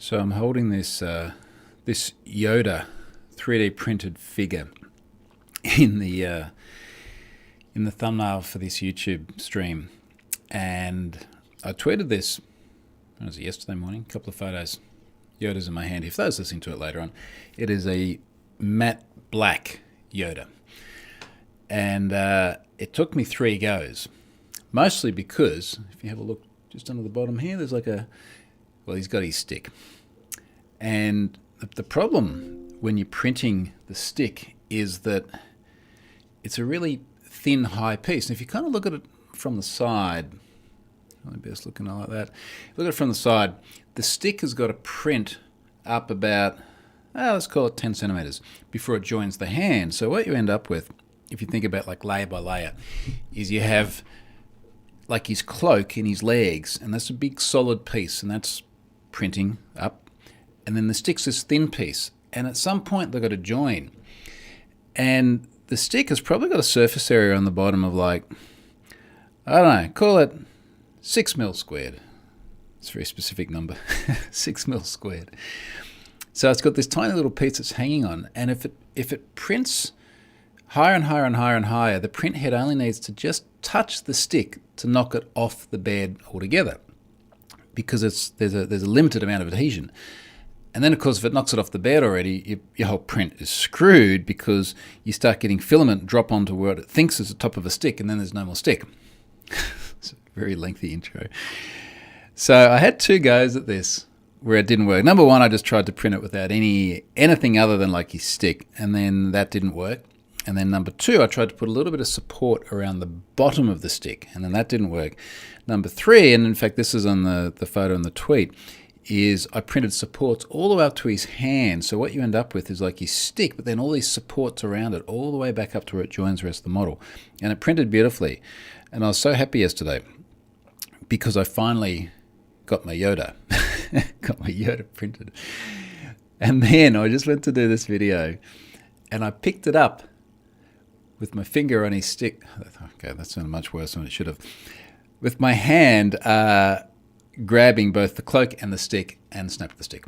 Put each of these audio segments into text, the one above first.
So I'm holding this this Yoda 3D printed figure in the thumbnail for this YouTube stream, and I tweeted this. When was it, yesterday morning? A couple of photos. Yoda's in my hand. If those listening to it later on, it is a matte black Yoda, and it took me 3 goes, mostly because if you have a look just under the bottom here, there's like a, well, he's got his stick. And the problem when you're printing the stick is that it's a really thin, high piece. And if you kind of look at it from the side, probably best looking like that, look at it from the side, the stick has got to print up about, let's call it 10 centimeters before it joins the hand. So what you end up with, if you think about like layer by layer, is you have like his cloak and his legs, and that's a big solid piece, and that's printing up. And then the stick's this thin piece, and at some point they've got to join. And the stick has probably got a surface area on the bottom of like, I don't know, call it 6 mil squared. It's a very specific number, 6 mil squared. So it's got this tiny little piece that's hanging on, and if it prints higher and higher and higher and higher, the print head only needs to just touch the stick to knock it off the bed altogether, because there's a limited amount of adhesion. And then, of course, if it knocks it off the bed already, your whole print is screwed, because you start getting filament drop onto what it thinks is the top of a stick, and then there's no more stick. It's a very lengthy intro. So I had 2 goes at this where it didn't work. Number 1, I just tried to print it without anything other than like his stick, and then that didn't work. And then number 2, I tried to put a little bit of support around the bottom of the stick, and then that didn't work. Number 3, and in fact this is on the photo in the tweet, is I printed supports all the way up to his hand. So what you end up with is like his stick, but then all these supports around it, all the way back up to where it joins the rest of the model. And it printed beautifully. And I was so happy yesterday because I finally got my Yoda. Got my Yoda printed. And then I just went to do this video, and I picked it up with my finger on his stick. Okay, that sounded much worse than it should have. With my hand grabbing both the cloak and the stick, and snapped the stick.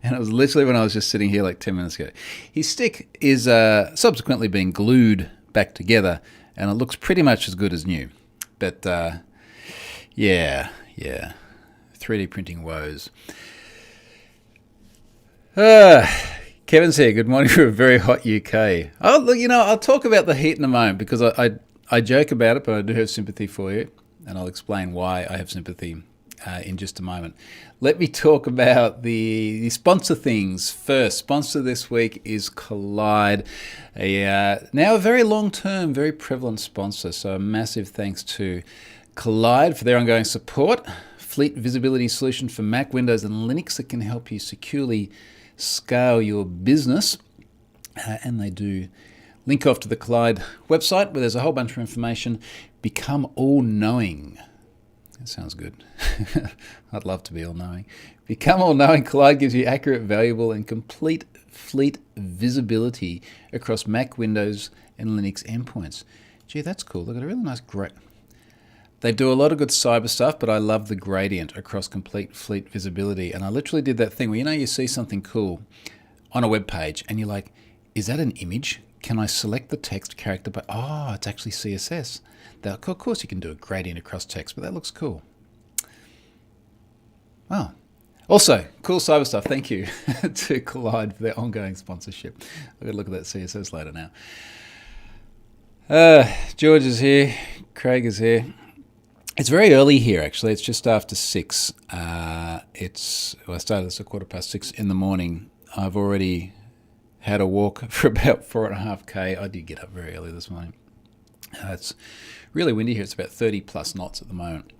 And it was literally when I was just sitting here like 10 minutes ago. His stick is subsequently being glued back together, and it looks pretty much as good as new. But yeah, 3D printing woes. Kevin's here. Good morning from a very hot UK. Oh, look, I'll talk about the heat in a moment, because I joke about it, but I do have sympathy for you, and I'll explain why I have sympathy in just a moment. Let me talk about the sponsor things first. Sponsor this week is Collide, now a very long-term, very prevalent sponsor. So a massive thanks to Collide for their ongoing support. Fleet visibility solution for Mac, Windows, and Linux that can help you securely scale your business. And they do link off to the Collide website, where there's a whole bunch of information. Become all-knowing. That sounds good. I'd love to be all-knowing. Become all-knowing. Collide gives you accurate, valuable, and complete fleet visibility across Mac, Windows, and Linux endpoints. Gee, that's cool. They've got a really nice They do a lot of good cyber stuff, but I love the gradient across complete fleet visibility. And I literally did that thing where, you see something cool on a web page, and you're like, is that an image? Can I select the text character by, it's actually CSS. Of course you can do a gradient across text, but that looks cool. Oh, also, cool cyber stuff. Thank you to Collide for their ongoing sponsorship. I've got to look at that CSS later now. George is here. Craig is here. It's very early here, actually. It's just after 6. I started this at 6:15 in the morning. I've already had a walk for about 4.5k. I did get up very early this morning. It's really windy here. It's about 30 plus knots at the moment.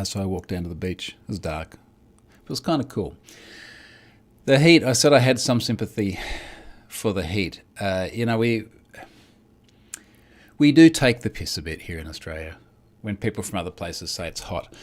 So I walked down to the beach. It was dark. It was kind of cool. The heat, I said I had some sympathy for the heat. We do take the piss a bit here in Australia when people from other places say it's hot.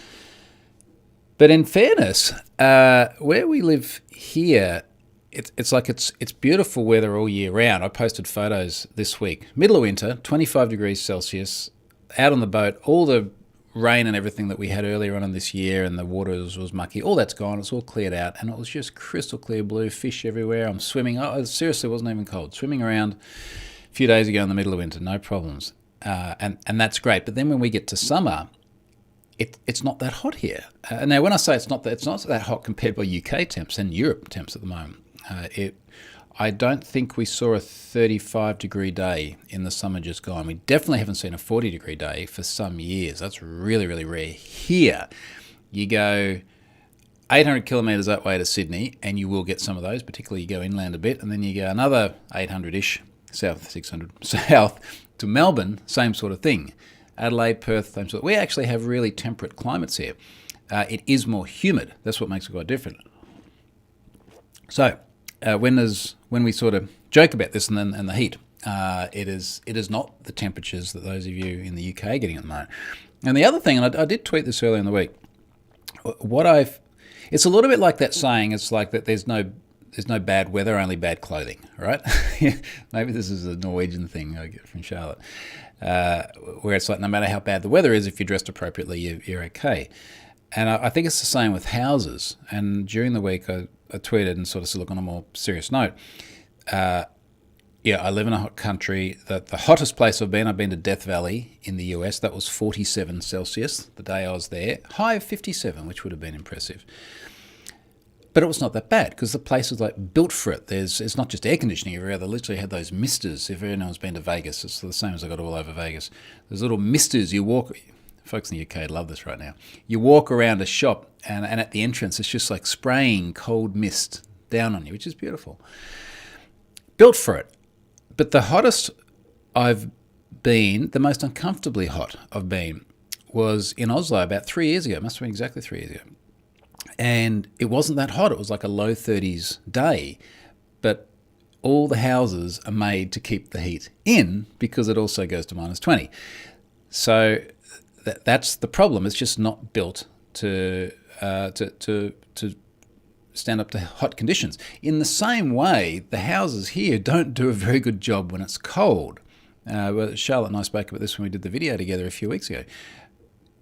But in fairness, where we live here, it's beautiful weather all year round. I posted photos this week, middle of winter, 25 degrees Celsius, out on the boat. All the rain and everything that we had earlier on in this year, and the water was mucky, all that's gone. It's all cleared out, and it was just crystal clear blue, fish everywhere. I'm swimming. Oh, seriously, it wasn't even cold. Swimming around a few days ago in the middle of winter, no problems. And that's great. But then when we get to summer, it's not that hot here. Now, when I say it's not that hot compared by UK temps and Europe temps at the moment, I don't think we saw a 35-degree day in the summer just gone. We definitely haven't seen a 40-degree day for some years. That's really, really rare. Here, you go 800 kilometres that way to Sydney, and you will get some of those, particularly you go inland a bit, and then you go another 800-ish, south 600, south to Melbourne, same sort of thing. Adelaide, Perth, same sort. We actually have really temperate climates here. It is more humid. That's what makes it quite different. So, when we sort of joke about this and the heat, it is not the temperatures that those of you in the UK are getting at the moment. And the other thing, and I did tweet this earlier in the week, it's a little bit like that saying. It's like that there's no bad weather, only bad clothing, right? Maybe this is a Norwegian thing I get from Charlotte, where it's like no matter how bad the weather is, if you're dressed appropriately, you're okay. And I think it's the same with houses. And during the week, I tweeted and sort of said, look, on a more serious note, I live in a hot country. The hottest place I've been to Death Valley in the US. That was 47 Celsius the day I was there. High of 57, which would have been impressive. But it was not that bad because the place was like built for it. It's not just air conditioning everywhere. They literally had those misters. If anyone's been to Vegas, it's the same as I got all over Vegas. There's little misters you walk. Folks in the UK love this right now. You walk around a shop and at the entrance, it's just like spraying cold mist down on you, which is beautiful. Built for it. But the hottest I've been, the most uncomfortably hot I've been, was in Oslo about 3 years ago. It must have been exactly 3 years ago. And it wasn't that hot. It was like a low 30s day. But all the houses are made to keep the heat in because it also goes to minus 20. So that's the problem. It's just not built to stand up to hot conditions. In the same way, the houses here don't do a very good job when it's cold. Charlotte and I spoke about this when we did the video together a few weeks ago.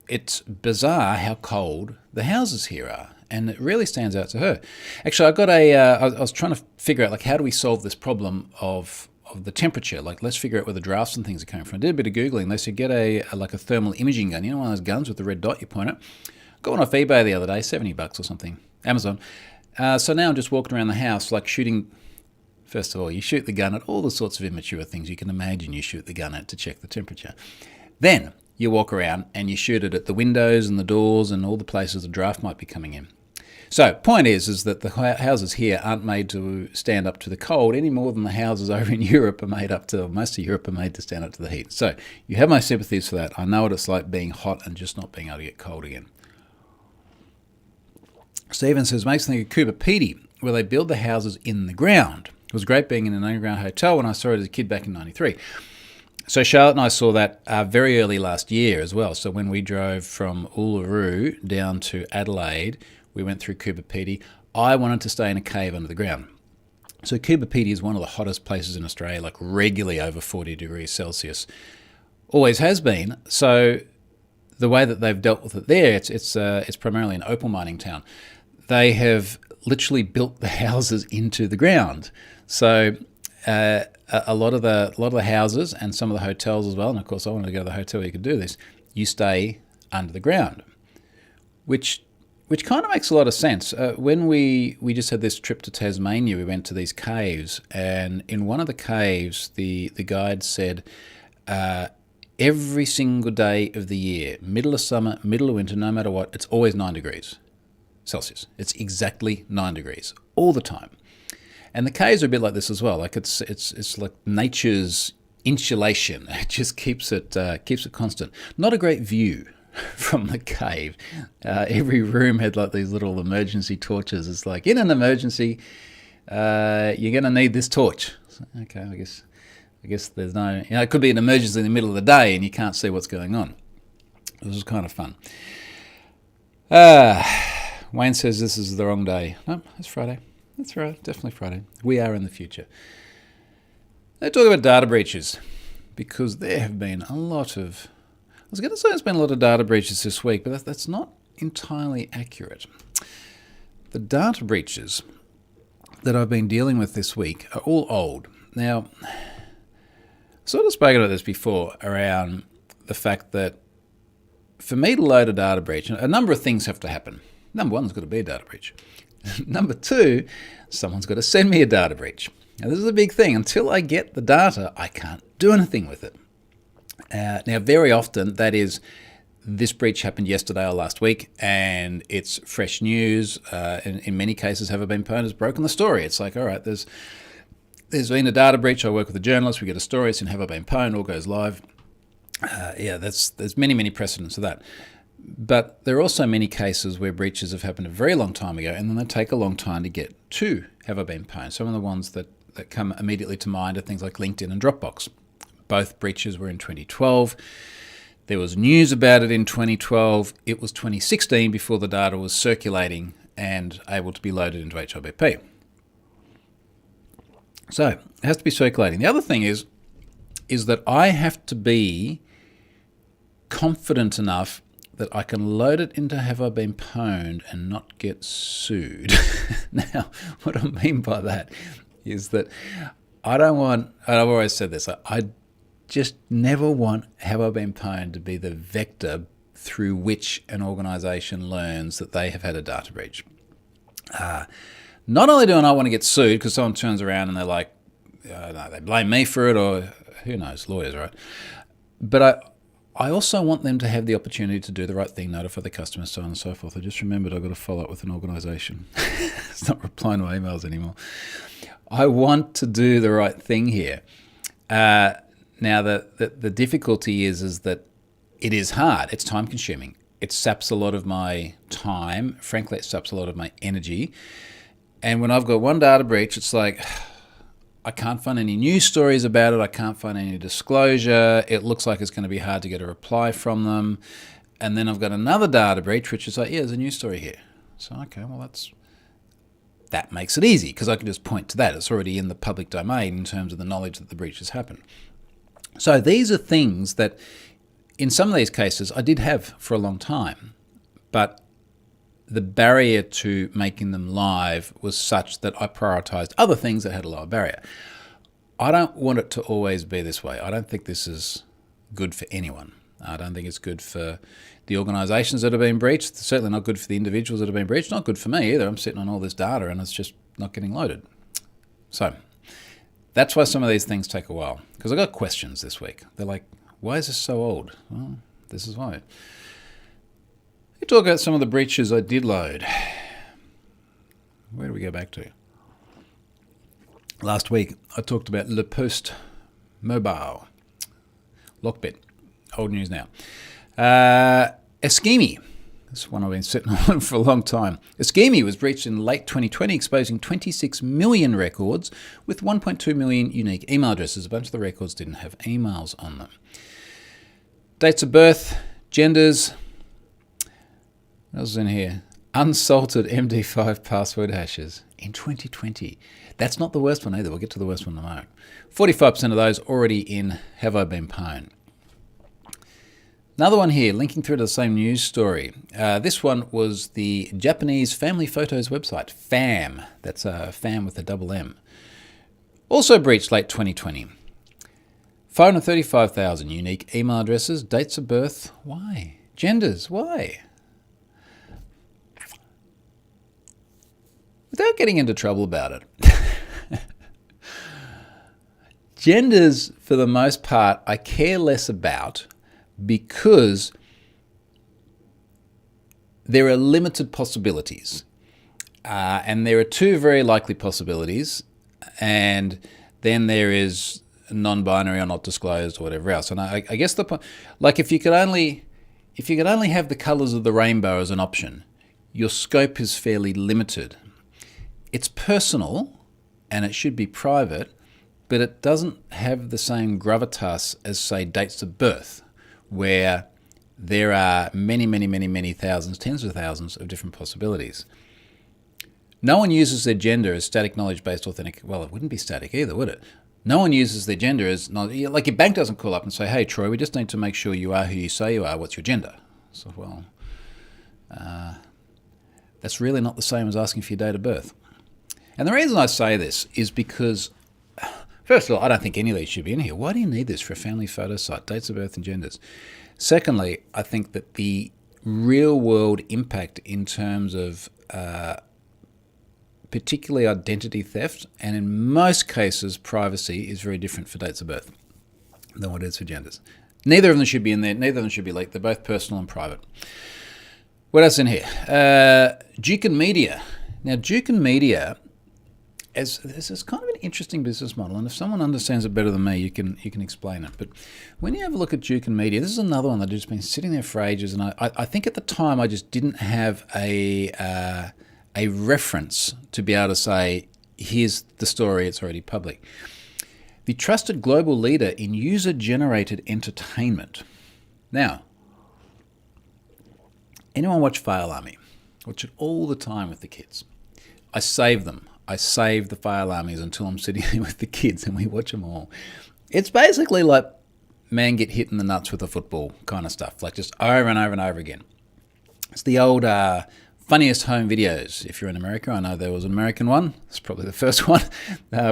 It's bizarre how cold the houses here are, and it really stands out to her. Actually, I was trying to figure out, like, how do we solve this problem of the temperature? Like, let's figure out where the drafts and things are coming from. I did a bit of Googling. They said get a thermal imaging gun. You know, one of those guns with the red dot you point at? Got one off eBay the other day, $70 or something. Amazon. So now I'm just walking around the house, like shooting. First of all, you shoot the gun at all the sorts of immature things you can imagine you shoot the gun at to check the temperature. Then you walk around and you shoot it at the windows and the doors and all the places the draft might be coming in. So point is that the houses here aren't made to stand up to the cold any more than the houses over in Europe are made up to, most of Europe are made to stand up to the heat. So you have my sympathies for that. I know what it's like being hot and just not being able to get cold again. Stephen says, makes me think of Cooper where they build the houses in the ground. It was great being in an underground hotel when I saw it as a kid back in 93. So Charlotte and I saw that very early last year as well. So when we drove from Uluru down to Adelaide, we went through Cooper I wanted to stay in a cave under the ground. So Cooper is one of the hottest places in Australia, like regularly over 40 degrees Celsius. Always has been. So the way that they've dealt with it there, it's primarily an opal mining town. They have literally built the houses into the ground. So a lot of the houses and some of the hotels as well, and of course I wanted to go to the hotel where you could do this, you stay under the ground, which kind of makes a lot of sense. When we just had this trip to Tasmania, we went to these caves, and in one of the caves, the guide said, every single day of the year, middle of summer, middle of winter, no matter what, it's always 9 degrees Celsius. It's exactly 9 degrees all the time. And the caves are a bit like this as well. Like it's like nature's insulation. It just keeps it constant. Not a great view from the cave. Every room had like these little emergency torches. It's like, in an emergency, you're going to need this torch. So, okay, I guess there's no, it could be an emergency in the middle of the day and you can't see what's going on. This was kind of fun. Wayne says this is the wrong day. No, it's Friday. That's right, definitely Friday. We are in the future. Let's talk about data breaches, because there have been a lot of was going to say there's been a lot of data breaches this week, but that's not entirely accurate. The data breaches that I've been dealing with this week are all old. Now, I sort of spoken about this before around the fact that for me to load a data breach, a number of things have to happen. Number one, there's got to be a data breach. Number two, someone's got to send me a data breach. Now, this is a big thing. Until I get the data, I can't do anything with it. Now, very often, that is, this breach happened yesterday or last week, and it's fresh news. In many cases, Have I Been Pwned has broken the story. It's like, all right, there's been a data breach. I work with a journalist. We get a story. It's in Have I Been Pwned. All goes live. There's many precedents of that. But there are also many cases where breaches have happened a very long time ago, and then they take a long time to get to Have I Been Pwned. Some of the ones that come immediately to mind are things like LinkedIn and Dropbox. Both breaches were in 2012. There was news about it in 2012. It was 2016 before the data was circulating and able to be loaded into HRBP. So it has to be circulating. The other thing is that I have to be confident enough that I can load it into Have I Been Pwned and not get sued. Now, what I mean by that is that I don't want, and I've always said this, I just never want Have I Been Pwned to be the vector through which an organisation learns that they have had a data breach. Not only do I not want to get sued because someone turns around and they're like, no, they blame me for it, or who knows, lawyers, right? But I also want them to have the opportunity to do the right thing, notify the customer, so on and so forth. I just remembered I've got to follow up with an organisation. It's not replying to my emails anymore. I want to do the right thing here. Now, the difficulty is that it is hard. It's time consuming. It saps a lot of my time. Frankly, it saps a lot of my energy. And when I've got one data breach, it's like, I can't find any news stories about it. I can't find any disclosure. It looks like it's going to be hard to get a reply from them. And then I've got another data breach, which is like, yeah, there's a news story here. So, okay, well, that makes it easy because I can just point to that. It's already in the public domain in terms of the knowledge that the breach has happened. So these are things that in some of these cases I did have for a long time, but the barrier to making them live was such that I prioritized other things that had a lower barrier. I don't want it to always be this way. I don't think this is good for anyone. I don't think it's good for the organizations that have been breached. It's certainly not good for the individuals that have been breached. Not good for me either. I'm sitting on all this data and it's just not getting loaded. So that's why some of these things take a while. Because I got questions this week. They're like, why is this so old? Well, this is why. Let's talk about some of the breaches I did load. Where do we go back to? Last week, I talked about Le Post Mobile. Lockbit. Old news now. Ischemia. This is one I've been sitting on for a long time. Ischemia was breached in late 2020, exposing 26 million records with 1.2 million unique email addresses. A bunch of the records didn't have emails on them. Dates of birth, genders. What was in here? Unsalted MD5 password hashes in 2020. That's not the worst one either. We'll get to the worst one in a moment. 45% of those already in Have I Been Pwned. Another one here, linking through to the same news story. This one was the Japanese family photos website, Fam. That's Fam with a double M. Also breached late 2020. 535,000 unique email addresses, dates of birth, why? Genders, why? Without getting into trouble about it. Genders, for the most part, I care less about because there are limited possibilities. And there are two very likely possibilities. And then there is non-binary or not disclosed or whatever else. And I guess the point, like if you could only have the colours of the rainbow as an option, your scope is fairly limited. It's personal and it should be private, but it doesn't have the same gravitas as, say, dates of birth, where there are many thousands, tens of thousands of different possibilities. No one uses their gender as static knowledge-based authentic. Well, it wouldn't be static either, would it? No one uses their gender as, not, like your bank doesn't call up and say, hey, Troy, we just need to make sure you are who you say you are. What's your gender? So, well, that's really not the same as asking for your date of birth. And the reason I say this is because, first of all, I don't think any of these should be in here. Why do you need this for a family photo site? Dates of birth and genders. Secondly, I think that the real world impact in terms of particularly identity theft and in most cases privacy is very different for dates of birth than what it is for genders. Neither of them should be in there. Neither of them should be leaked. They're both personal and private. What else in here? Duke and Media. Now, Duke and Media, this is kind of an interesting business model, and if someone understands it better than me, you can explain it. But when you have a look at Duke and Media, this is another one that has just been sitting there for ages, and I think at the time I just didn't have a reference to be able to say, here's the story, it's already public. The trusted global leader in user-generated entertainment. Now, anyone watch Fail Army? Watch it all the time with the kids. I save them. I save the Fail Armies until I'm sitting here with the kids and we watch them all. It's basically like man get hit in the nuts with a football kind of stuff, like just over and over and over again. It's the old funniest home videos. If you're in America, I know there was an American one. It's probably the first one.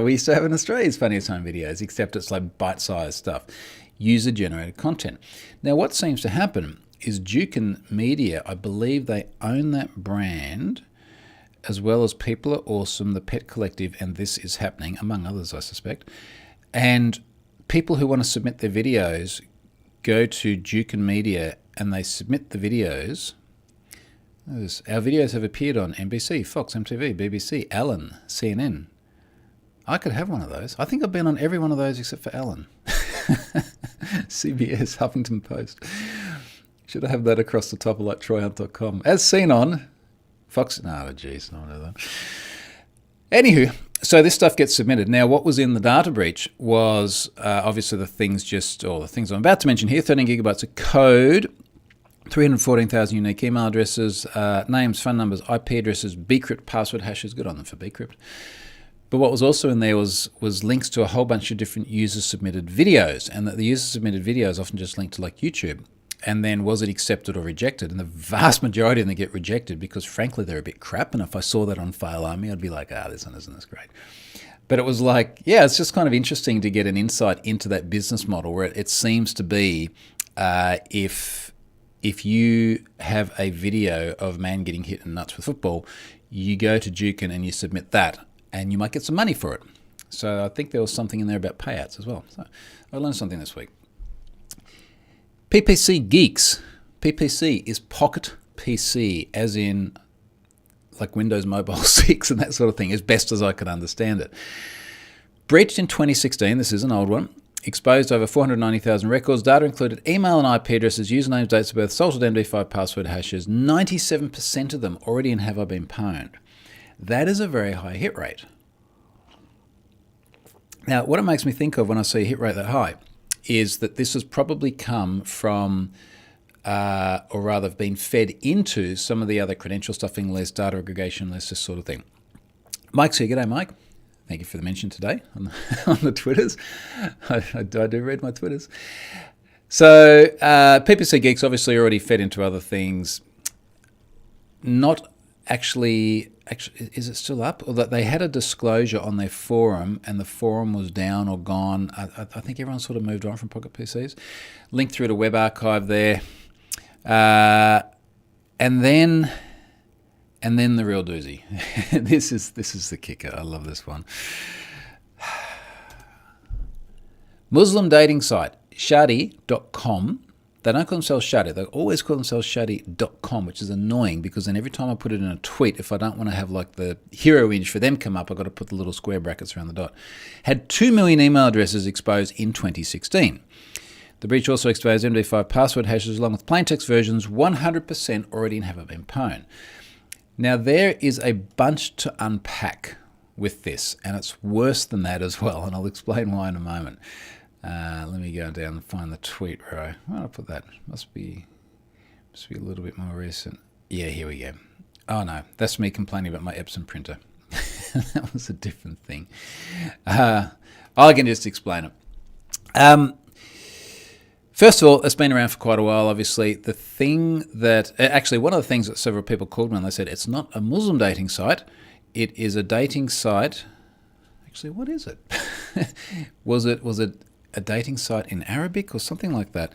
We used to have in Australia's funniest home videos, except it's like bite-sized stuff. User-generated content. Now, what seems to happen is Duke and Media, I believe they own that brand, as well as People Are Awesome, The Pet Collective, and This Is Happening, among others, I suspect. And people who want to submit their videos go to Duke and Media and they submit the videos. Our videos have appeared on NBC, Fox, MTV, BBC, Ellen, CNN. I could have one of those. I think I've been on every one of those except for Ellen. CBS, Huffington Post. Should I have that across the top of like troyhunt.com? As seen on Fox. No, geez, no, no. Anywho, so this stuff gets submitted. Now, what was in the data breach was obviously the things I'm about to mention here: 13 gigabytes of code, 314,000 unique email addresses, names, phone numbers, IP addresses, bcrypt password hashes. Good on them for bcrypt. But what was also in there was links to a whole bunch of different user-submitted videos, and that the user-submitted videos often just link to like YouTube. And then was it accepted or rejected? And the vast majority of them get rejected because, frankly, they're a bit crap. And if I saw that on Fail Army, I'd be like, this one isn't as great. But it was like, it's just kind of interesting to get an insight into that business model where it seems to be if you have a video of a man getting hit in the nuts with football, you go to Duke and you submit that, and you might get some money for it. So I think there was something in there about payouts as well. So I learned something this week. PPC Geeks. PPC is Pocket PC, as in like Windows Mobile 6 and that sort of thing, as best as I could understand it. Breached in 2016, this is an old one. Exposed over 490,000 records. Data included email and IP addresses, usernames, dates of birth, salted MD5 password hashes. 97% of them already in Have I Been Pwned. That is a very high hit rate. Now, what it makes me think of when I see a hit rate that high is that this has probably come from, or rather been fed into some of the other credential stuffing lists, data aggregation lists, this sort of thing. Mike's here. G'day, Mike. Thank you for the mention today on the Twitters. I do read my Twitters. So PPC Geeks obviously already fed into other things. Not actually, is it still up? Or that they had a disclosure on their forum and the forum was down or gone. I think everyone sort of moved on from Pocket PCs. Link through to Web Archive there. And then the real doozy. This is the kicker. I love this one. Muslim dating site, shadi.com. They don't call themselves Shadi. They always call themselves Shadi.com, which is annoying because then every time I put it in a tweet, if I don't want to have like the hero image for them come up, I've got to put the little square brackets around the dot. Had 2 million email addresses exposed in 2016. The breach also exposed MD5 password hashes along with plaintext versions, 100% already in Have I Been Pwned. Now, there is a bunch to unpack with this, and it's worse than that as well, and I'll explain why in a moment. Let me go down and find the tweet where where did I put that? Must be a little bit more recent. Yeah, here we go. Oh, no, that's me complaining about my Epson printer. That was a different thing. I I can just explain it. First of all, it's been around for quite a while, obviously. The thing that... Actually, one of the things that several people called me and they said, it's not a Muslim dating site. It is a dating site... Actually, what is it? Was it a dating site in Arabic or something like that?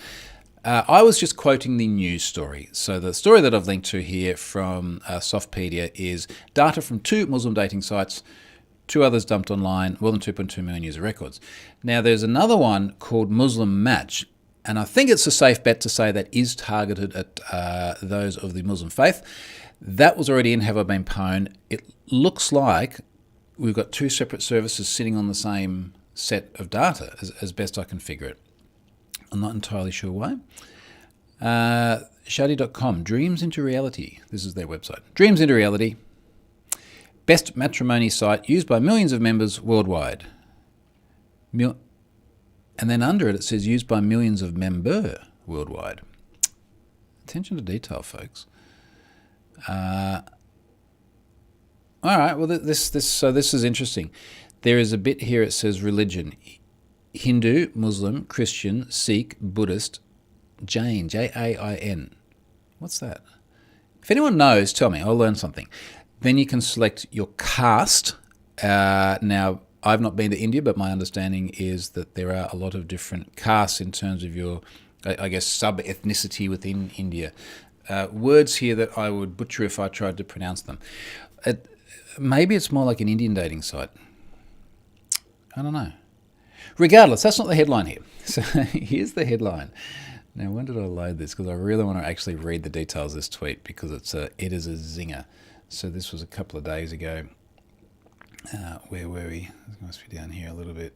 I was just quoting the news story. So the story that I've linked to here from Softpedia is data from 2 Muslim dating sites, 2 others dumped online, more than 2.2 million user records. Now, there's another one called Muslim Match, and I think it's a safe bet to say that is targeted at those of the Muslim faith. That was already in Have I Been Pwned. It looks like we've got 2 separate services sitting on the same set of data, as best I can figure it. I'm not entirely sure why. Shadi.com, Dreams into Reality. This is their website. Dreams into Reality. Best matrimony site used by millions of members worldwide. And then under it, it says used by millions of member worldwide. Attention to detail, folks. All right. Well, this is interesting. There is a bit here. It says religion: Hindu, Muslim, Christian, Sikh, Buddhist, Jain, Jain. What's that? If anyone knows, tell me. I'll learn something. Then you can select your caste. Now, I've not been to India, but my understanding is that there are a lot of different castes in terms of your, I guess, sub-ethnicity within India. Words here that I would butcher if I tried to pronounce them. Maybe it's more like an Indian dating site. I don't know. Regardless, that's not the headline here. So here's the headline. Now, when did I load this? Because I really want to actually read the details of this tweet because it is a zinger. So this was a couple of days ago. Where were we? It must be down here a little bit.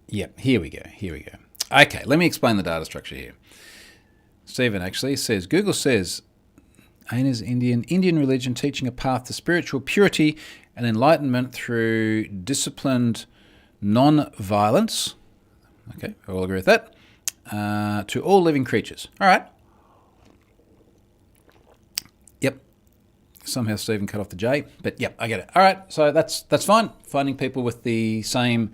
Yep, here we go. Okay, let me explain the data structure here. Stephen actually says, Google says, Aina's Indian religion teaching a path to spiritual purity and enlightenment through disciplined non-violence. Okay, I all agree with that. To all living creatures. All right. Yep. Somehow Stephen cut off the J, but yep, I get it. All right, so that's fine. Finding people with the same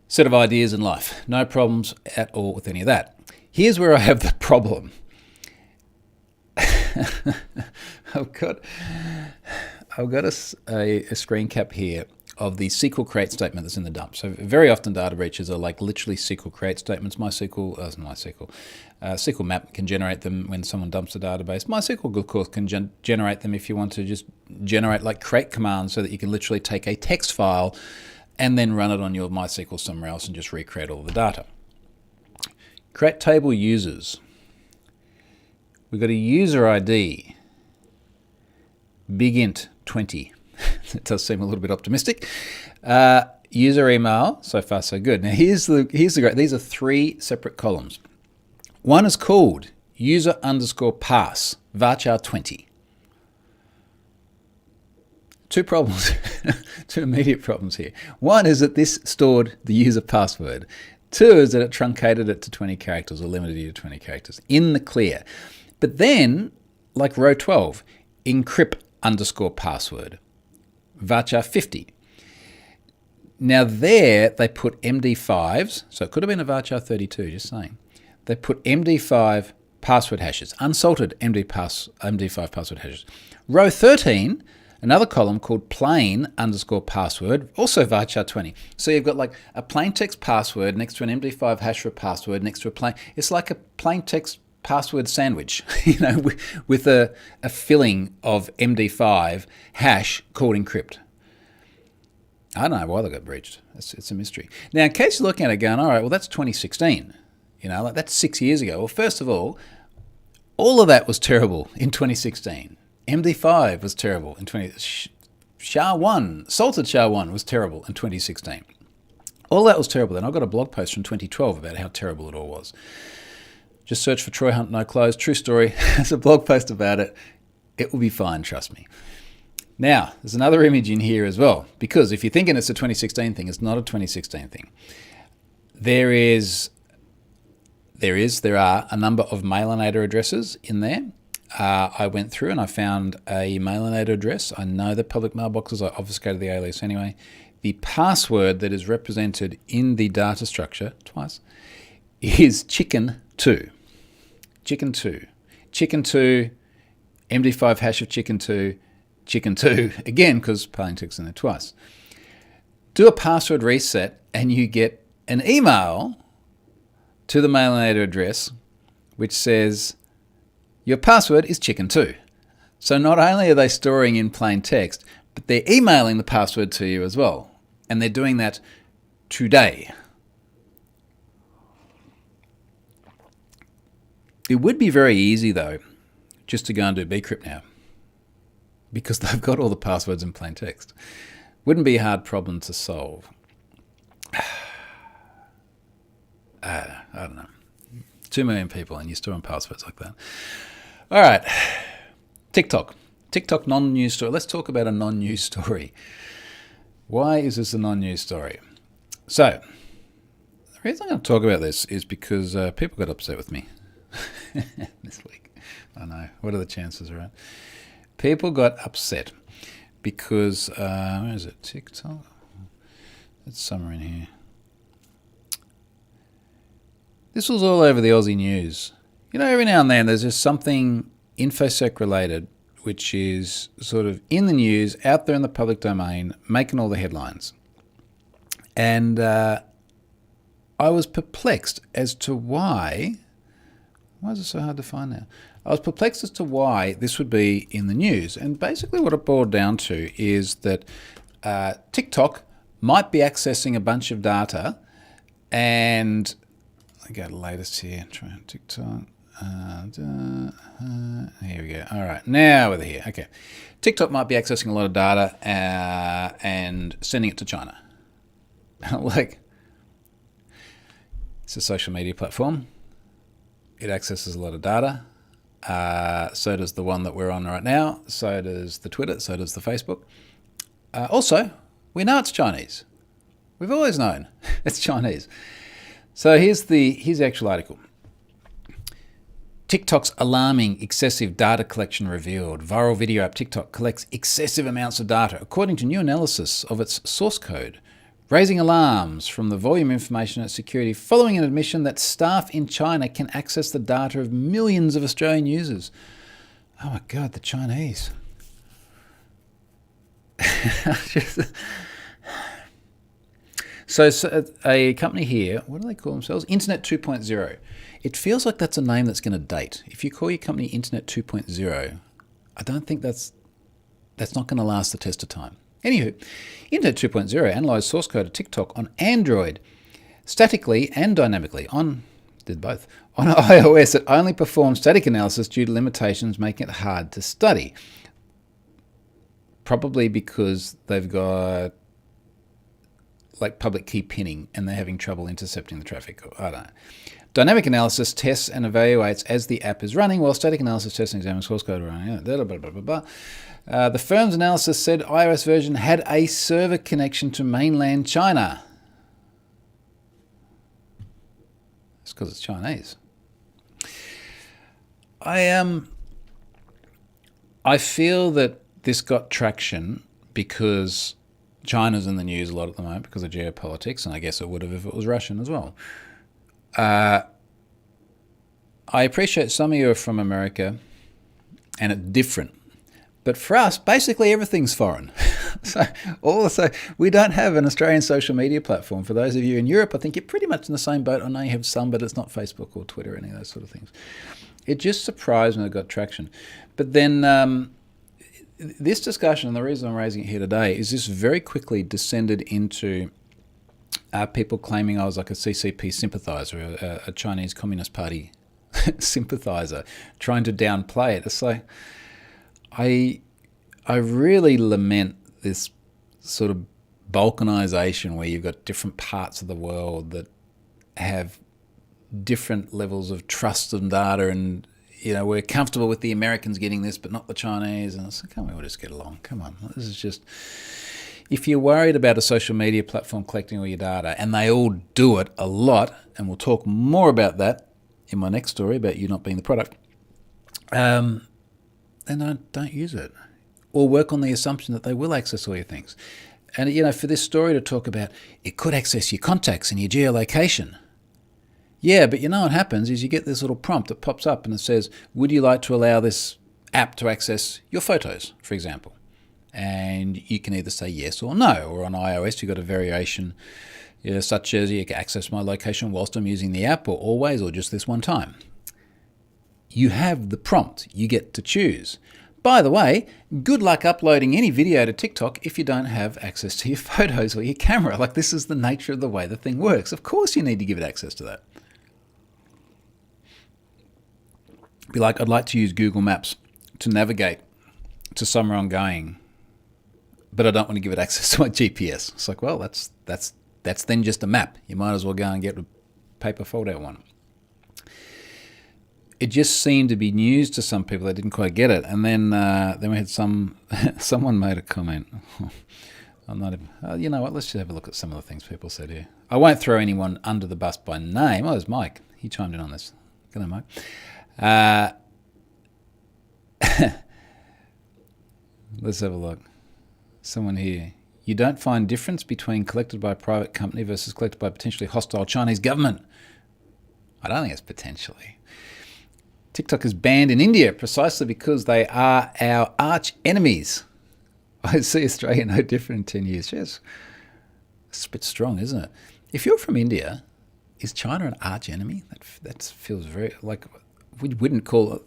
set of ideas in life. No problems at all with any of that. Here's where I have the problem. I've got a screen cap here of the SQL create statement that's in the dump. So very often data breaches are like literally SQL create statements. SQL map can generate them when someone dumps a database. MySQL, of course, can generate them if you want to just generate like create commands so that you can literally take a text file and then run it on your MySQL somewhere else and just recreate all the data. Create table users. We've got a user ID, big int 20. It does seem a little bit optimistic. User email, so far so good. Now here's the great. These are 3 separate columns. One is called user_pass varchar 20. 2 problems, 2 immediate problems here. One is that this stored the user password. 2 is that it truncated it to 20 characters or limited you to 20 characters in the clear. But then, like row 12, encrypt_password, varchar 50. Now there, they put MD5s, so it could have been a varchar 32, just saying. They put MD5 password hashes, unsalted MD5 password hashes. Row 13, another column called plain_password, also varchar 20. So you've got like a plain text password next to an MD5 hash for a password next to a plain. It's like a plain text password sandwich, with a filling of MD5 hash called encrypt. I don't know why they got breached. It's a mystery. Now, in case you're looking at it going, all right, well, that's 2016. Like that's 6 years ago. Well, first of all of that was terrible in 2016. MD5 was terrible in salted SHA-1 was terrible in 2016. All that was terrible. Then I got a blog post from 2012 about how terrible it all was. Just search for Troy Hunt No Clothes. True story. There's a blog post about it. It will be fine, trust me. Now, there's another image in here as well, because if you're thinking it's a 2016 thing, it's not a 2016 thing. There are a number of mailinator addresses in there. I went through and I found a mailinator address. I know the public mailboxes. I obfuscated the alias anyway. the password that is represented in the data structure twice is chicken2. Chicken2. Chicken2, MD5 hash of chicken2, chicken2, again, because plain text in there twice. Do a password reset and you get an email to the mailinator address which says your password is chicken2. So not only are they storing in plain text, but they're emailing the password to you as well. And they're doing that today. It would be very easy, though, just to go and do bcrypt now, because they've got all the passwords in plain text. Wouldn't be a hard problem to solve. I don't know. 2 million people and you're storing passwords like that. All right. TikTok. TikTok non-news story. Let's talk about a non-news story. Why is this a non-news story? So, the reason I'm going to talk about this is because people got upset with me this week. I know. What are the chances, right? People got upset because, where is it? TikTok? It's somewhere in here. This was all over the Aussie news. You know, every now and then there's just something InfoSec related which is sort of in the news, out there in the public domain, making all the headlines. And I was perplexed as to why is it so hard to find now? I was perplexed as to why this would be in the news. And basically what it boiled down to is that TikTok might be accessing a bunch of data, and I go to the latest here, try TikTok. Here we go. All right, now we're here. Okay. TikTok might be accessing a lot of data and sending it to China. Like, it's a social media platform. It accesses a lot of data. So does the one that we're on right now. So does the Twitter. So does the Facebook. Also, we know it's Chinese. We've always known it's Chinese. So here's the actual article. TikTok's alarming excessive data collection revealed. Viral video app TikTok collects excessive amounts of data, according to new analysis of its source code, raising alarms from the volume information at security following an admission that staff in China can access the data of millions of Australian users. Oh my God, the Chinese. So a company here, what do they call themselves? Internet 2.0. It feels like that's a name that's going to date. If you call your company Internet 2.0, I don't think that's not going to last the test of time. Anywho, Internet 2.0 analysed source code of TikTok on Android statically and dynamically. Did both. On iOS, it only performs static analysis due to limitations making it hard to study. Probably because they've got like public key pinning and they're having trouble intercepting the traffic. I don't know. Dynamic analysis tests and evaluates as the app is running, while static analysis tests and examines source code running. Blah, blah, blah, blah, blah. The firm's analysis said iOS version had a server connection to mainland China. It's because it's Chinese. I feel that this got traction because China's in the news a lot at the moment because of geopolitics, and I guess it would have if it was Russian as well. I appreciate some of you are from America and it's different. But for us, basically everything's foreign. So we don't have an Australian social media platform. For those of you in Europe, I think you're pretty much in the same boat. I know you have some, but it's not Facebook or Twitter or any of those sort of things. It just surprised me it got traction. But then this discussion, and the reason I'm raising it here today, is this very quickly descended into people claiming I was like a CCP sympathiser, a Chinese Communist Party sympathiser, trying to downplay it. It's like, I really lament this sort of balkanisation where you've got different parts of the world that have different levels of trust and data, and you know, we're comfortable with the Americans getting this but not the Chinese, and it's like, can't we all just get along? Come on, this is just, if you're worried about a social media platform collecting all your data, and they all do it a lot, and we'll talk more about that in my next story about you not being the product, then don't use it. Or work on the assumption that they will access all your things. And, for this story to talk about, it could access your contacts and your geolocation. Yeah, but what happens is you get this little prompt that pops up and it says, would you like to allow this app to access your photos, for example? And you can either say yes or no. Or on iOS, you've got a variation such as you can access my location whilst I'm using the app, or always, or just this one time. You have the prompt. You get to choose. By the way, good luck uploading any video to TikTok if you don't have access to your photos or your camera. Like, this is the nature of the way the thing works. Of course you need to give it access to that. Be like, I'd like to use Google Maps to navigate to somewhere I'm going, but I don't want to give it access to my GPS. It's like, well, that's then just a map. You might as well go and get a paper fold-out one. It just seemed to be news to some people. They didn't quite get it. And then we had someone made a comment. I'm not even, you know what? Let's just have a look at some of the things people said here. I won't throw anyone under the bus by name. Oh, there's Mike. He chimed in on this. Good night, Mike. Let's have a look. Someone here. You don't find difference between collected by a private company versus collected by a potentially hostile Chinese government. I don't think it's potentially. TikTok is banned in India precisely because they are our arch enemies. I see Australia no different in 10 years. Yes. It's a bit strong, isn't it? If you're from India, is China an arch enemy? That feels very like we'd call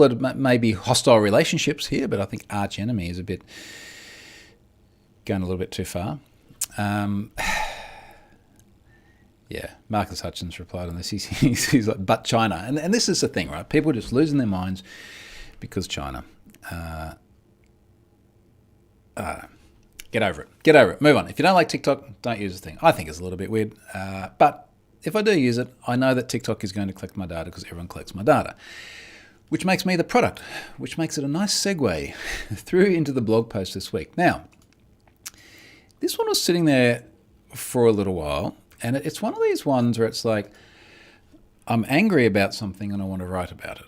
it maybe hostile relationships here, but I think arch enemy is a bit going a little bit too far. Yeah, Marcus Hutchins replied on this. He's like, but China. And this is the thing, right? People are just losing their minds because China. Get over it. Get over it. Move on. If you don't like TikTok, don't use the thing. I think it's a little bit weird. But if I do use it, I know that TikTok is going to collect my data because everyone collects my data, which makes me the product, which makes it a nice segue through into the blog post this week. Now, this one was sitting there for a little while, and it's one of these ones where it's like, I'm angry about something and I want to write about it,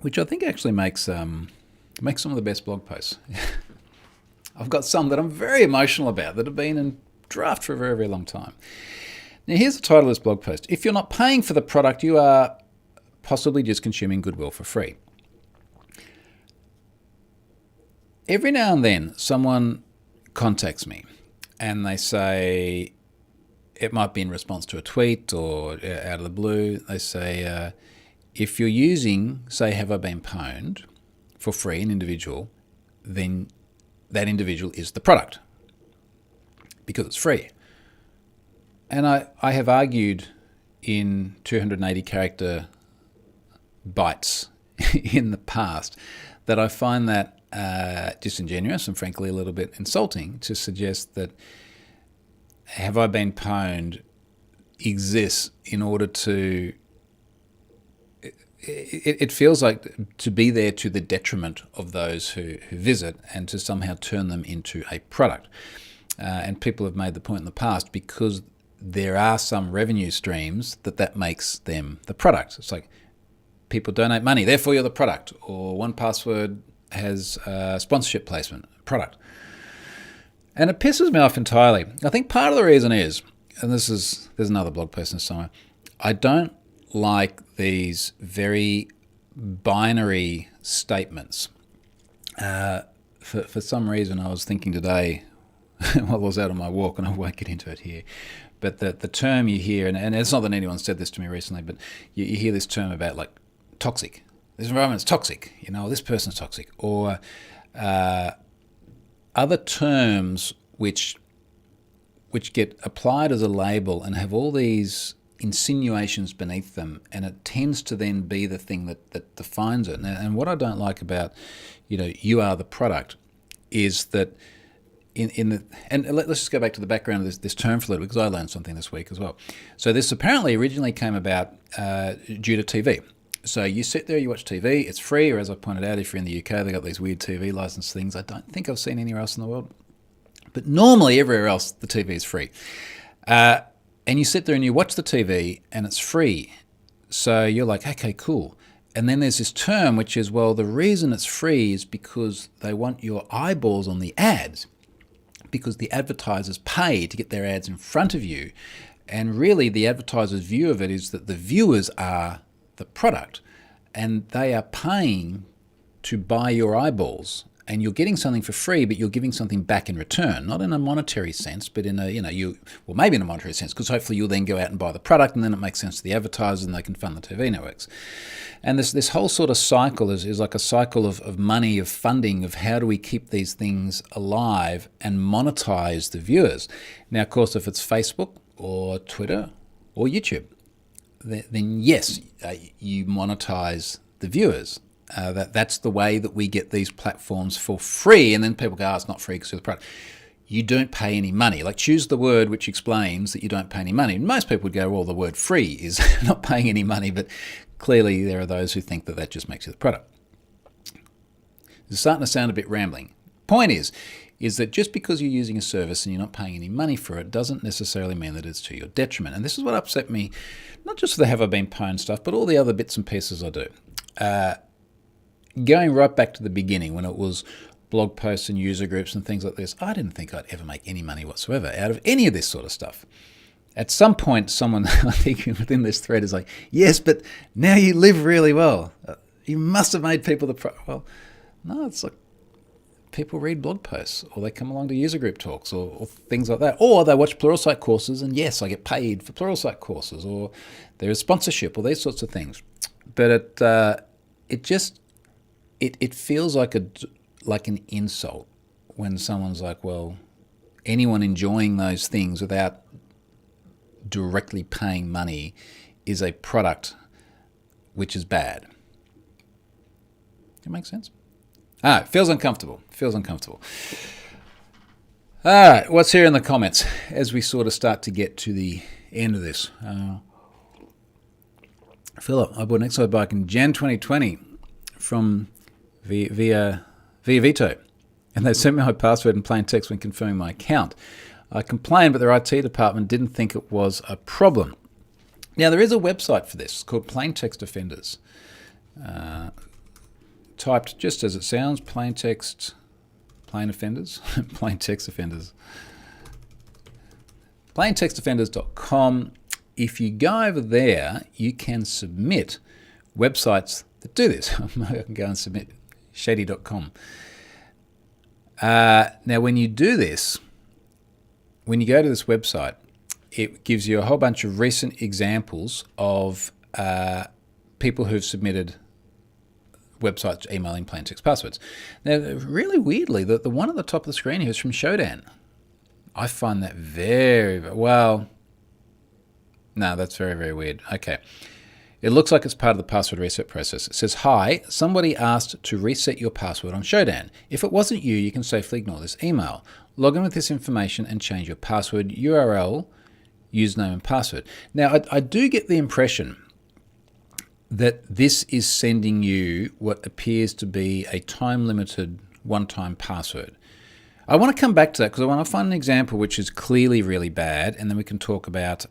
which I think actually makes some of the best blog posts. I've got some that I'm very emotional about that have been in draft for a very, very long time. Now, here's the title of this blog post. If you're not paying for the product, you are possibly just consuming goodwill for free. Every now and then, someone contacts me and they say, it might be in response to a tweet or out of the blue, they say, if you're using, say, Have I Been Pwned for free, an individual, then that individual is the product because it's free. And I have argued in 280 character bytes in the past that I find that disingenuous and frankly a little bit insulting to suggest that Have I Been Pwned exists in order to... It feels like to be there to the detriment of those who visit and to somehow turn them into a product. And people have made the point in the past, because there are some revenue streams that makes them the product. It's like people donate money, therefore you're the product. Or 1Password has sponsorship placement, product. And it pisses me off entirely. I think part of the reason is, and there's another blog post in somewhere, I don't like these very binary statements. For some reason, I was thinking today, while I was out on my walk, and I won't get into it here, but the term you hear, and it's not that anyone said this to me recently, but you hear this term about like toxic. This environment's toxic, this person's toxic, or other terms which get applied as a label and have all these insinuations beneath them, and it tends to then be the thing that defines it. And what I don't like about, you are the product, is that and let's just go back to the background of this term for a little bit, because I learned something this week as well. So this apparently originally came about due to TV. So you sit there, you watch TV, it's free, or as I pointed out, if you're in the UK, they've got these weird TV license things I don't think I've seen anywhere else in the world. But normally everywhere else, the TV is free. And you sit there and you watch the TV and it's free. So you're like, okay, cool. And then there's this term which is, well, the reason it's free is because they want your eyeballs on the ads, because the advertisers pay to get their ads in front of you. And really the advertiser's view of it is that the viewers are the product and they are paying to buy your eyeballs. And you're getting something for free, but you're giving something back in return, not in a monetary sense, but in a, maybe in a monetary sense, because hopefully you'll then go out and buy the product, and then it makes sense to the advertisers, and they can fund the TV networks. And this whole sort of cycle is like a cycle of money, of funding, of how do we keep these things alive and monetize the viewers. Now, of course, if it's Facebook or Twitter or YouTube, then yes, you monetize the viewers. That's the way that we get these platforms for free. And then people go, it's not free because of the product. You don't pay any money. Like, choose the word which explains that you don't pay any money. Most people would go, well, the word free is not paying any money, but clearly there are those who think that just makes you the product. It's starting to sound a bit rambling. Point is that just because you're using a service and you're not paying any money for it doesn't necessarily mean that it's to your detriment. And this is what upset me, not just for the Have I Been Pwned stuff, but all the other bits and pieces I do. Going right back to the beginning when it was blog posts and user groups and things like this, I didn't think I'd ever make any money whatsoever out of any of this sort of stuff. At some point, someone, I think within this thread, is like, yes, but now you live really well. You must have made people well, no, it's like people read blog posts, or they come along to user group talks, or things like that. Or they watch Pluralsight courses, and yes, I get paid for Pluralsight courses, or there is sponsorship, or these sorts of things. But it feels like an insult when someone's like, well, anyone enjoying those things without directly paying money is a product which is bad. Does that make sense? It feels uncomfortable. All right, what's here in the comments as we sort of start to get to the end of this? Philip, I bought an Excite bike in Jan 2020 from via Vito, and they sent me my password in plain text when confirming my account. I complained, but their IT department didn't think it was a problem. Now, there is a website for this called Plain Text Offenders. Typed just as it sounds, plain text, plain offenders, plain text offenders. plaintextoffenders.com. If you go over there, you can submit websites that do this. I can go and submit shady.com. Now, when you do this, when you go to this website, it gives you a whole bunch of recent examples of people who've submitted websites emailing plain text passwords. Now, really weirdly, the one at the top of the screen here is from Shodan. I find that very, well, no, that's very, very weird. Okay. It looks like it's part of the password reset process. It says, hi, somebody asked to reset your password on Shodan. If it wasn't you, you can safely ignore this email. Log in with this information and change your password, URL, username and password. Now, I do get the impression that this is sending you what appears to be a time-limited one-time password. I want to come back to that because I want to find an example which is clearly really bad, and then we can talk about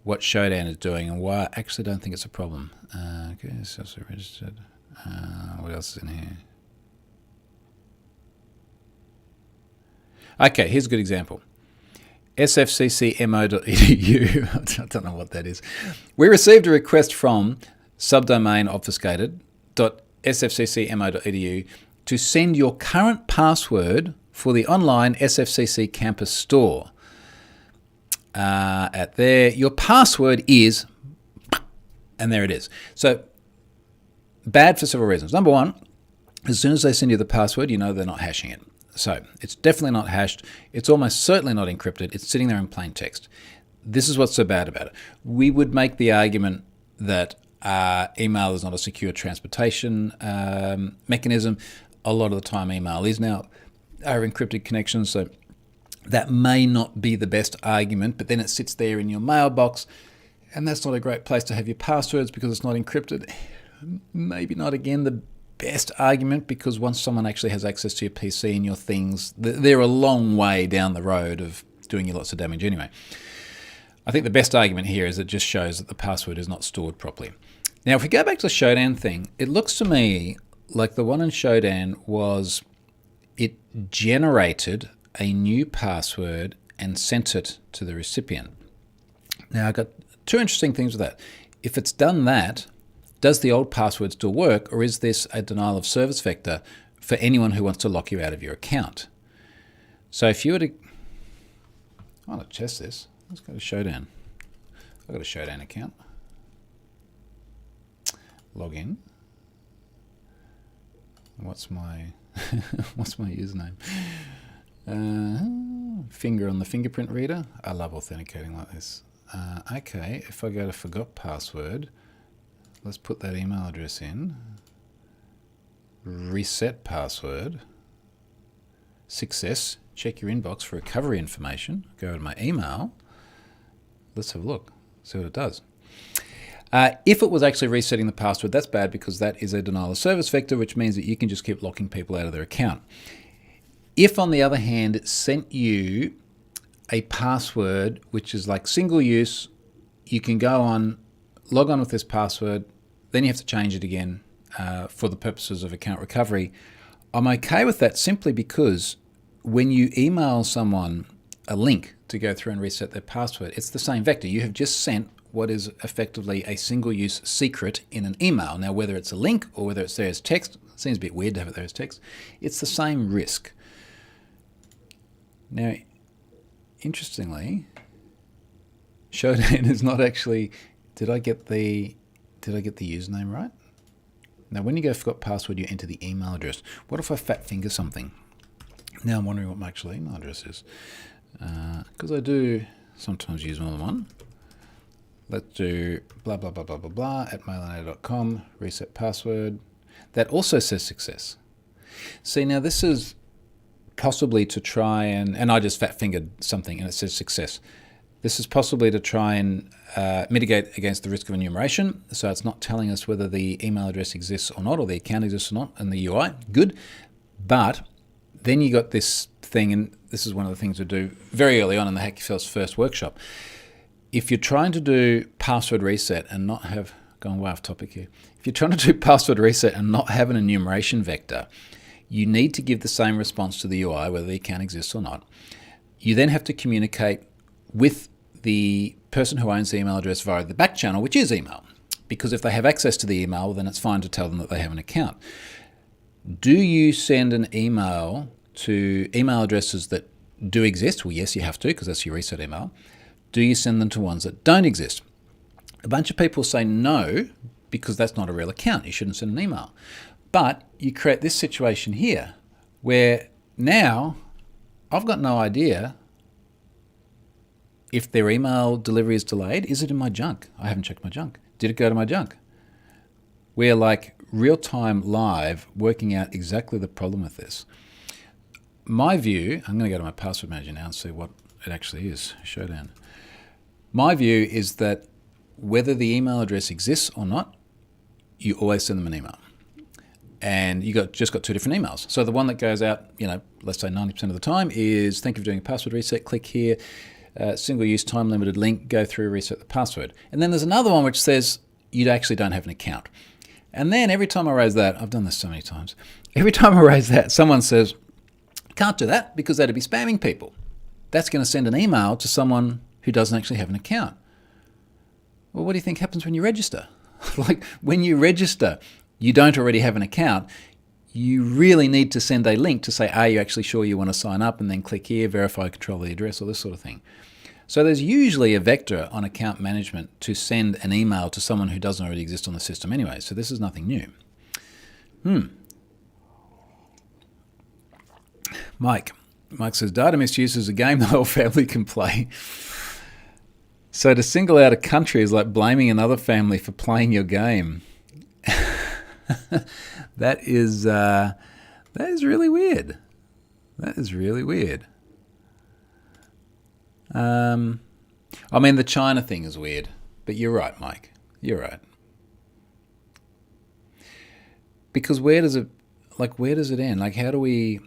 what Shodan is doing and why I actually don't think it's a problem. Okay, it's also registered. What else is in here? Okay, here's a good example. sfccmo.edu. I don't know what that is. We received a request from subdomain obfuscated.sfccmo.edu to send your current password for the online SFCC campus store. At there, your password is, and there it is. So, bad for several reasons. Number one, as soon as they send you the password, you know they're not hashing it. So, it's definitely not hashed. It's almost certainly not encrypted. It's sitting there in plain text. This is what's so bad about it. We would make the argument that email is not a secure transportation mechanism. A lot of the time, email is now are encrypted connections, so that may not be the best argument, but then it sits there in your mailbox, and that's not a great place to have your passwords because it's not encrypted. Maybe not, again, the best argument, because once someone actually has access to your PC and your things, they're a long way down the road of doing you lots of damage anyway. I think the best argument here is it just shows that the password is not stored properly. Now, if we go back to the Shodan thing, it looks to me like the one in Shodan was it generated a new password and sent it to the recipient. Now, I've got two interesting things with that. If it's done that, does the old password still work, or is this a denial of service vector for anyone who wants to lock you out of your account? So if you were to... I want to test this. Let's go to Shodan. I've got a Shodan account. Log in. What's my what's my username? Finger on the fingerprint reader. I love authenticating like this. Okay, if I go to forgot password, let's put that email address in. Reset password. Success. Check your inbox for recovery information. Go to my email. Let's have a look. See what it does. If it was actually resetting the password, that's bad because that is a denial of service vector, which means that you can just keep locking people out of their account. If, on the other hand, it sent you a password which is like single use, you can go on, log on with this password, then you have to change it again for the purposes of account recovery. I'm okay with that simply because when you email someone a link to go through and reset their password, it's the same vector. You have just sent what is effectively a single-use secret in an email. Now, whether it's a link or whether it's there as text, it seems a bit weird to have it there as text, it's the same risk. Now, interestingly, Shodan is not actually... Did I get the username right? Now, when you go forgot password, you enter the email address. What if I fat finger something? Now I'm wondering what my actual email address is. Because I do sometimes use more than one. Let's do blah, blah, blah, blah, blah, blah at mailinator.com, reset password. That also says success. See, now this is possibly to try and I just fat fingered something and it says success. This is possibly to try and mitigate against the risk of enumeration. So it's not telling us whether the email address exists or not, or the account exists or not in the UI. Good. But then you got this thing, and this is one of the things we do very early on in the Hack Yourself's first workshop. If you're trying to do password reset and not have, gone way off topic here. If you're trying to do password reset and not have an enumeration vector, you need to give the same response to the UI, whether the account exists or not. You then have to communicate with the person who owns the email address via the back channel, which is email. Because if they have access to the email, then it's fine to tell them that they have an account. Do you send an email to email addresses that do exist? Well, yes, you have to, because that's your reset email. Do you send them to ones that don't exist? A bunch of people say no, because that's not a real account. You shouldn't send an email. But you create this situation here, where now I've got no idea if their email delivery is delayed. Is it in my junk? I haven't checked my junk. Did it go to my junk? We're like real-time live working out exactly the problem with this. My view, I'm going to go to my password manager now and see what it actually is. Shodan. My view is that whether the email address exists or not, you always send them an email. And you just got two different emails. So the one that goes out, let's say 90% of the time is, thank you for doing a password reset, click here, single-use time-limited link, go through, reset the password. And then there's another one which says you actually don't have an account. And then every time I raise that, I've done this so many times, every time I raise that, someone says, can't do that because that'd be spamming people. That's going to send an email to someone who doesn't actually have an account. Well, what do you think happens when you register? Like when you register, you don't already have an account. You really need to send a link to say, are you actually sure you want to sign up? And then click here, verify control the address, or this sort of thing. So there's usually a vector on account management to send an email to someone who doesn't already exist on the system anyway. So this is nothing new. Mike says, data misuse is a game the whole family can play. So to single out a country is like blaming another family for playing your game. That is really weird. That is really weird. I mean, the China thing is weird, but you're right, Mike. You're right. Because where does it end? Like, how do we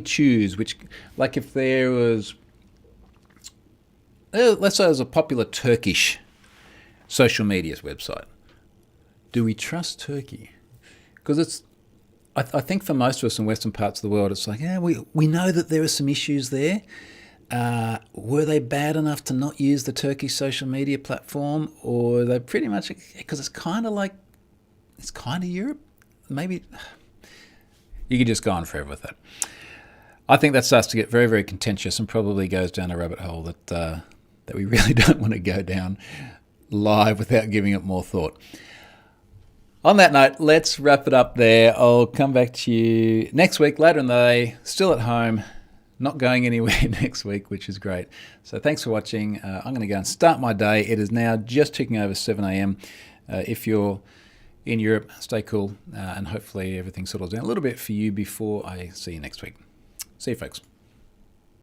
choose which? Like, if there was, let's say, there's a popular Turkish social media website. do we trust Turkey? Because I think for most of us in Western parts of the world, it's like, yeah, we know that there are some issues there. Were they bad enough to not use the Turkish social media platform, or they pretty much, because it's kind of Europe. Maybe you could just go on forever with that. I think that starts to get very, very contentious and probably goes down a rabbit hole that we really don't want to go down live without giving it more thought. On that note, let's wrap it up there. I'll come back to you next week, later in the day, still at home, not going anywhere next week, which is great. So thanks for watching. I'm going to go and start my day. It is now just ticking over 7 a.m. If you're in Europe, stay cool, and hopefully everything settles down a little bit for you before I see you next week. See you, folks.